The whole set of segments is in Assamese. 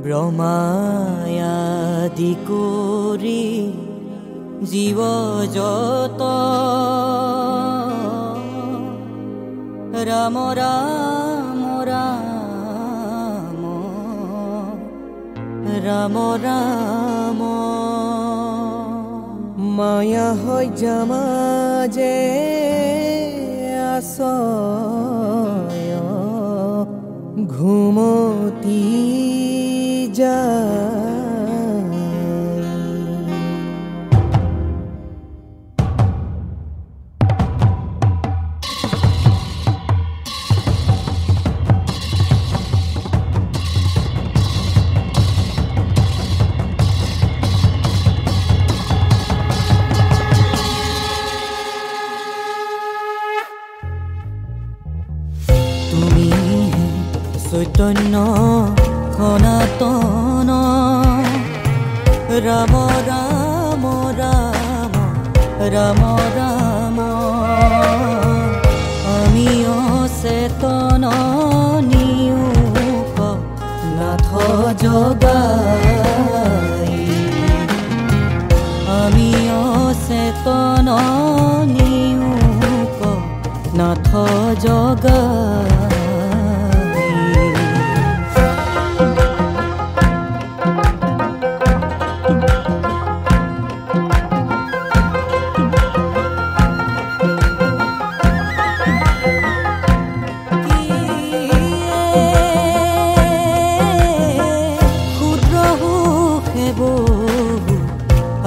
ব্ৰহ্মায়াদি কৰি জীৱ যত ৰাম ৰাম ৰাম ৰাম ৰাম মায়া হৈ যামাজে আছয় ঘুমতি যায় তুমি চৈতন্য সনাতন ৰাম ৰাম ৰাম ৰাম ৰাম আমি অচেতন নিয়োগ নাথ জগাই আমি অচেতন নিয়োগ নাথ জগাই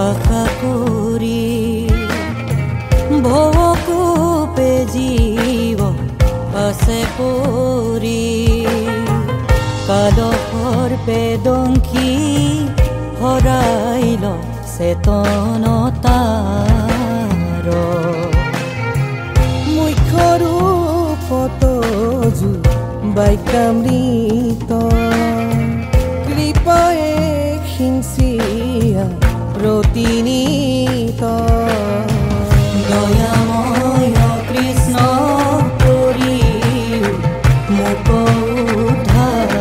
আশা কৰি ভৱকূপে জীৱ আছে পৰি কালহৰ পেদংখী হৰাইল চেতনতাৰ মুখ্য ৰূপত জু বাইকামৃত কৃপায়ে হিংসিয়া প্ৰতিনিত দয়াময় কৃষ্ণ কৰি মোক উদ্ধাৰ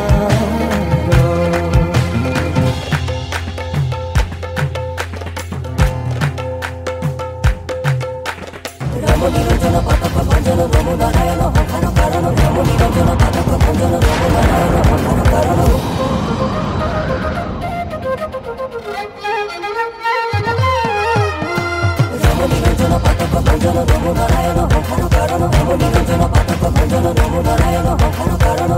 ৰাম নিৰঞ্জন পাতক ভঞ্জন ৰম নাৰায়ণ সখান কাৰণ ৰাম নিৰঞ্জন পাতক ভঞ্জন ৰম নাৰায়ণ সখান কাৰণ নিৰঞ্জন পাতক ভঞ্জন ৰম নাৰায়ণ সখান কাৰণ ৰাম নিৰঞ্জন পাতক ভঞ্জন ৰম নাৰায়ণ সখান কাৰণ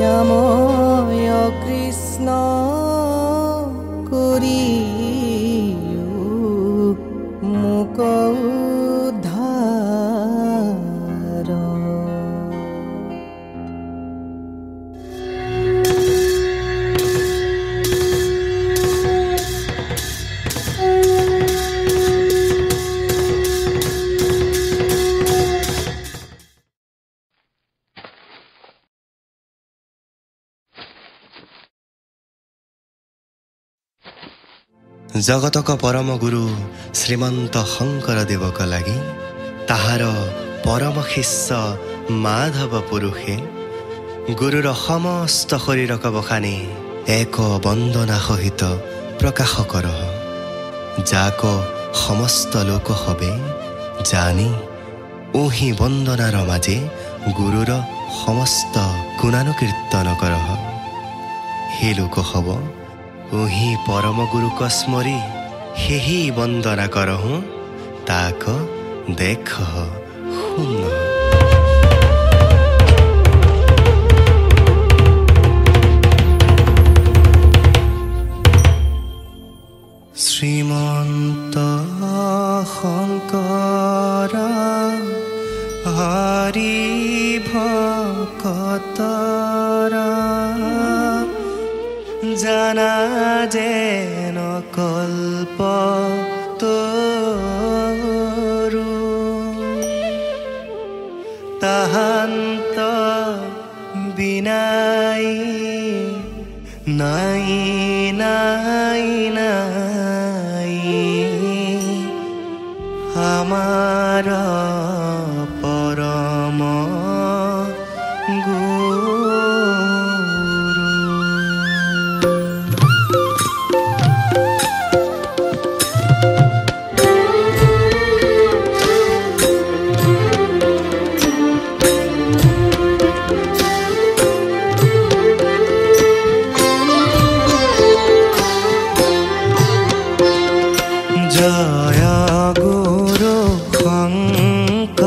দয়াময় কৃষ্ণ কৰি মোক উদ্ধাৰ জগতক পৰম গুৰু শ্ৰীমন্ত শঙ্কৰ দেৱক লাগি তাহাৰ পৰম শিষ্য মাধৱ পুৰুষে গুৰুৰ সমস্ত শৰীৰক বখানি এক বন্দনা সহিত প্ৰকাশ কৰহ যাক সমস্ত লোক হবে জানি ওহি বন্দনাৰ মাজে গুৰুৰ সমস্ত গুণানুকীৰ্তন কৰহ হে লোক হব ওহি পৰম গুৰুক স্মৰি হেহি বন্দনা কৰহু তাক দেখ শুন শ্ৰীমন্ত শংকৰ হৰি ভকতৰ জানা যেন কল্প তৰু তাহান্ত বিনাই নাই নাই নাই আমাৰ পৰম গুৰু। জয় গুৰু শংকৰ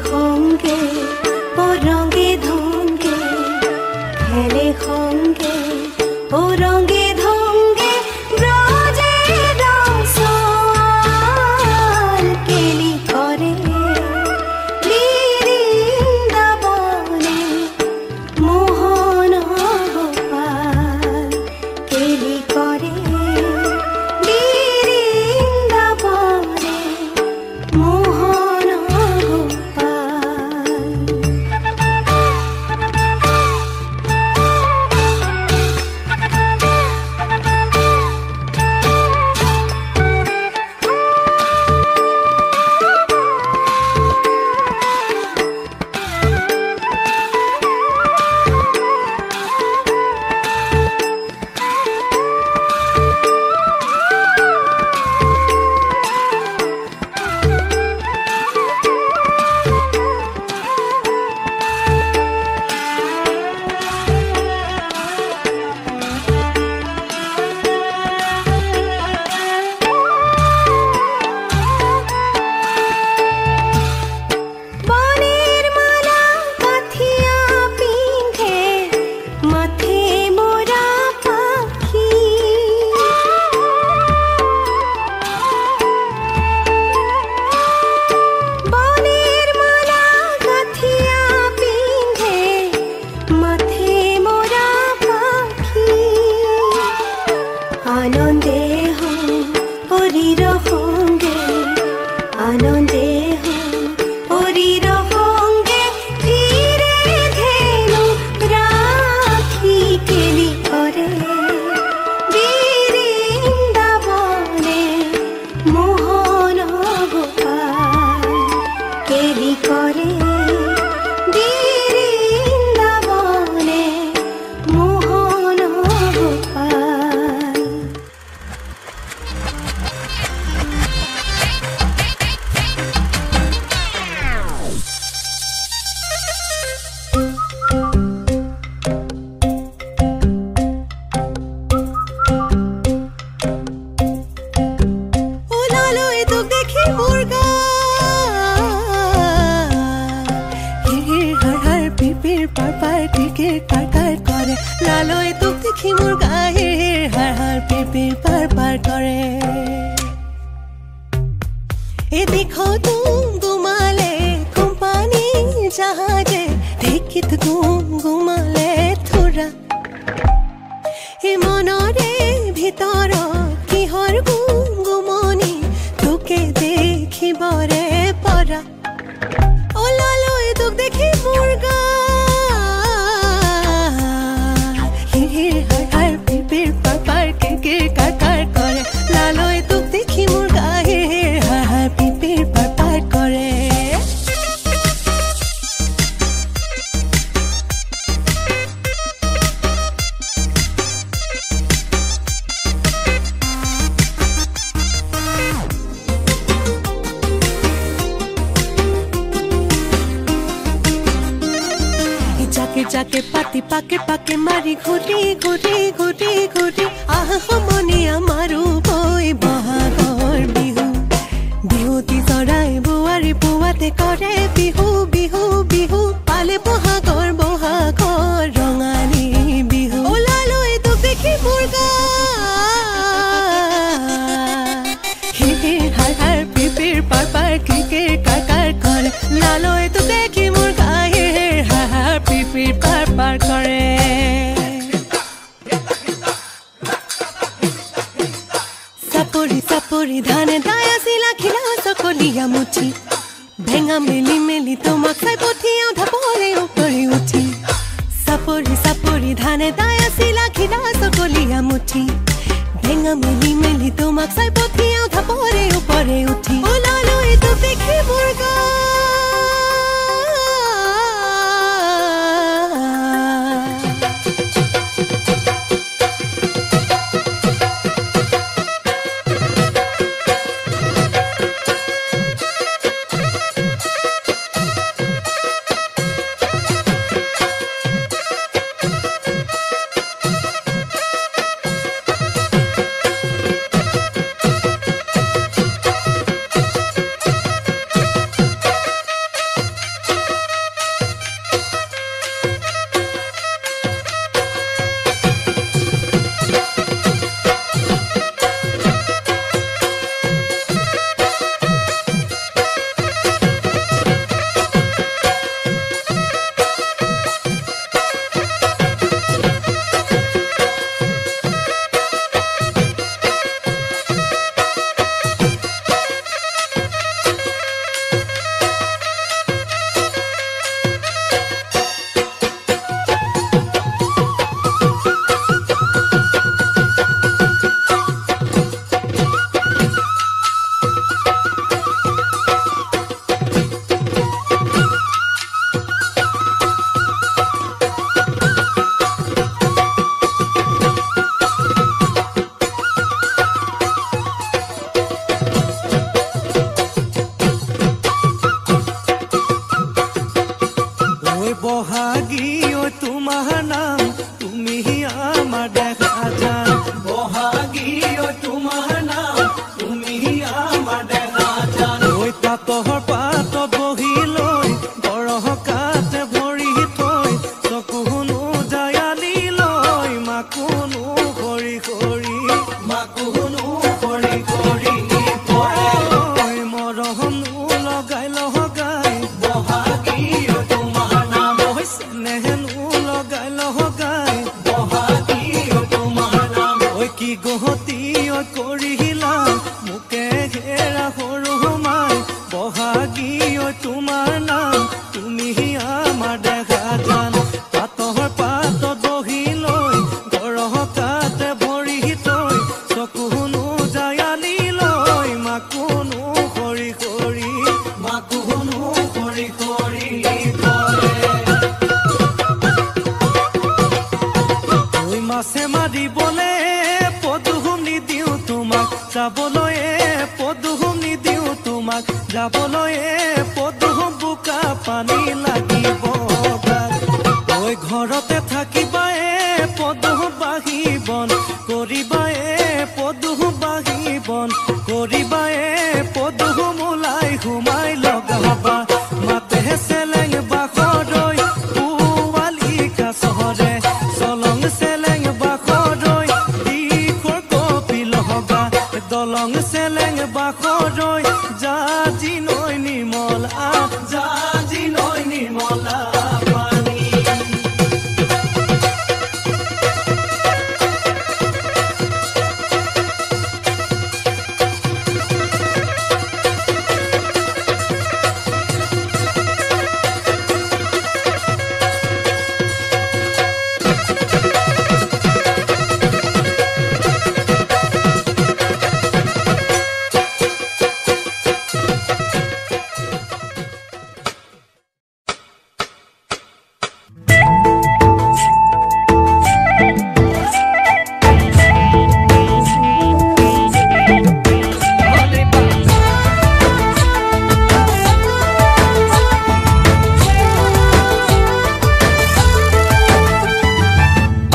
সঙ্গে ও রঙে ধঙ্গে খেলে সঙ্গে ও রঙে ধঙ্গে ব্রজের রসাল কেলি করে বৃন্দাবনে মোহন গোপাল কেলি করে বৃন্দাবনে মোহন গোপাল। আনন্দে হরির সঙ্গে আনন্দে হরির সঙ্গে ধীরে ধেনু রাখি কেলি করে বৃন্দাবনে মোহন গোপাল কেলি করে বৃন্দাবনে মোহন গোপাল। লালয় তোক দেখি মোৰ গায়ে হার হার পিপির পার পার করে এদিখো তুম গুমালে কোম্পানি জাহাজে দেখিত তুম গুমালে থোরা এ মনরে ভিতর কিহর গুমগুমনি তোকে দেখিবরে পরা ও লালয় তোক দেখি মোৰ গা লালয় তোক দেখি মোৰ গায়ে হার হার পিপির পার পার করে जाके जाके पाती पाके पाके मारी घुरी घुरी घुरी घुरी आह मनी आमारू बई बहागर बिहु बिहुती चराई बुआरी पुआते करे बिहु बिहु बिहु पाले बहागर बहागर रंगाली बिहु ओ लालय তোক দেখি মোৰ গা হিৰ হাৰ হাৰ পিপিৰ পাৰ পাৰ কিকেৰ কাৰ কাৰ কৰে লালয় তোক দেখি মোৰ গায়ে হার হার পিপির পার পার করে সাপরি সাপরি ধানে দায়া সিলা খিলা সকলিয়া মুঠি ভেঙা মেলি মেলি তোমাক চাই পঠিয়াও ধাপৰে উপৰি উঠি সাপরি সাপরি ধানে দায়া সিলা খিলা সকলিয়া মুঠি ভেঙা মেলি মেলি তোমাক চাই পঠিয়াও ধাপৰে উপৰে উঠি ও লালয় তোক দেখি মোৰ গা তুমি আমাৰ দেখা জান পাতৰ পাতত বহি লৈ গৰহ কাতে ভৰি তৈ চকুনো জায়ালি লৈ মাকুনো খৰি খৰি তই মাছে মাৰিবলে পদুম নিদিওঁ তোমাক যাবলৈ পদুম নিদিওঁ তোমাক যাবলৈ পদুম বোকা পানী লাগিব ঐ ঘৰতে থাকিবা পদুম বাঢ়িবন কৰিবা পদুম বাঢ়িবন কৰিবা পদুম ওলাই সোমাই লগাবা মাতে চেলেং বাখৰৈ পুৱালি কাছৰে চলং চেলেং বাখৰৈ দিখৰ কপিল হগা দলং চেলেং বাখৰৈ জাজি নৈ নিৰ্মল জাজি নৈ নিৰ্মলা পানী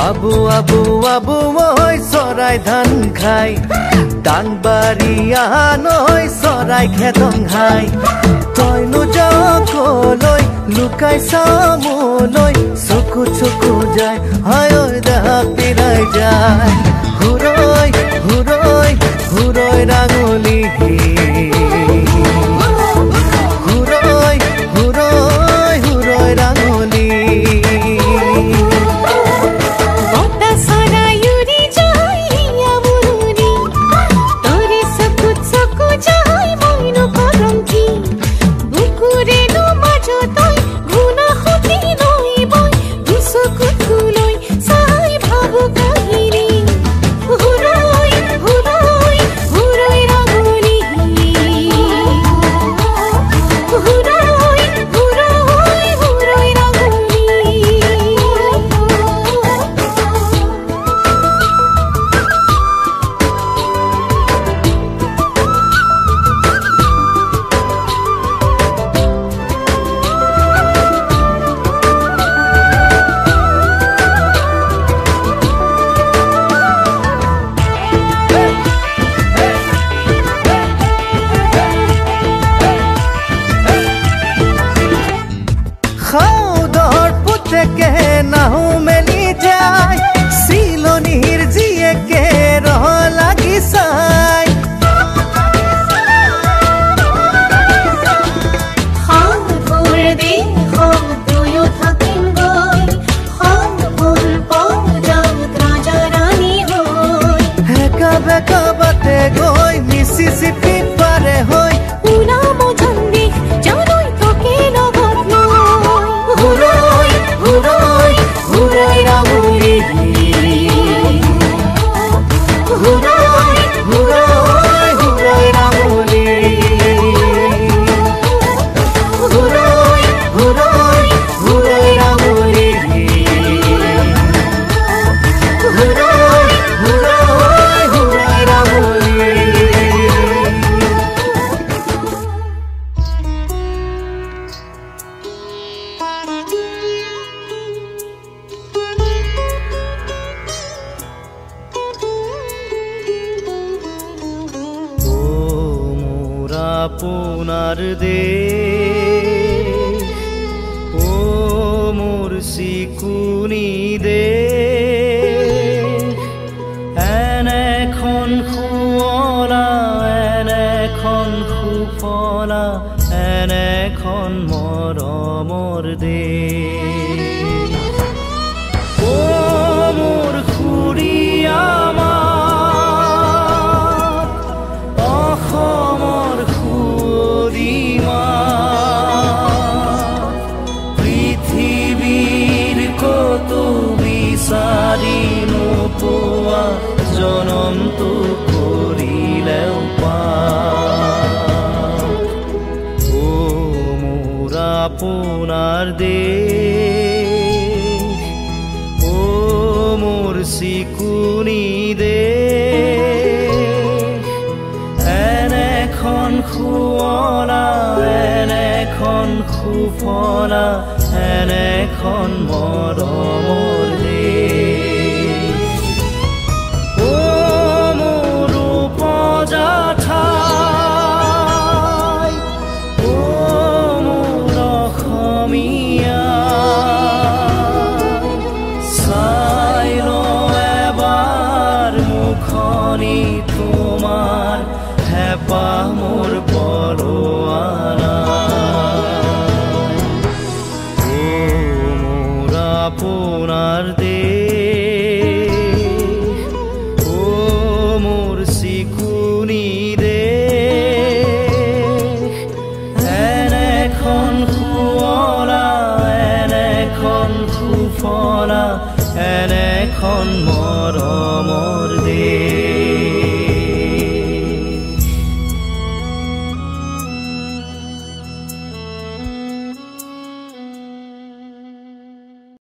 আবু আবু আবু মই চৰাই ধান খাই ডাংবাৰী আনৈ চৰাই খেদং হাই তইনো যাবলৈ লুকাই চামলৈ চকু চকু যায় হায় দেহা পিৰাই যায় হুৰৈ হুৰৈ হুৰৈ ৰাঙলী হুৰৈ হুৰৈ হুৰৈ ৰাঙলী আপোনাৰ দেশ ও মোৰ চিকুনি দেশ এনেখন শুৱলা এনেখন সুফলা এনেখন মৰমৰ দেশ ও মোৰ খুৰীয়া অসমৰ খুৰীমা জনমটো কৰিলেও পাওঁ ও মোৰ আপোনাৰ দেশ ও মোৰ চিকুনি দেশ এনেখন শুৱলা এনেখন সুফলা এনেখন মৰমৰ দেশ ও মোৰ উপজা ঠাই ও মোৰ অসমীয়া চাই লওঁ এবাৰ মুখনি তোমাৰ হেঁপাহ মোৰ পলোৱা আপোনাৰ দেশ ও মোৰ চিকুনি দেশ এনেখন শুৱলা এনেখন সুফলা এনেখন মৰমৰ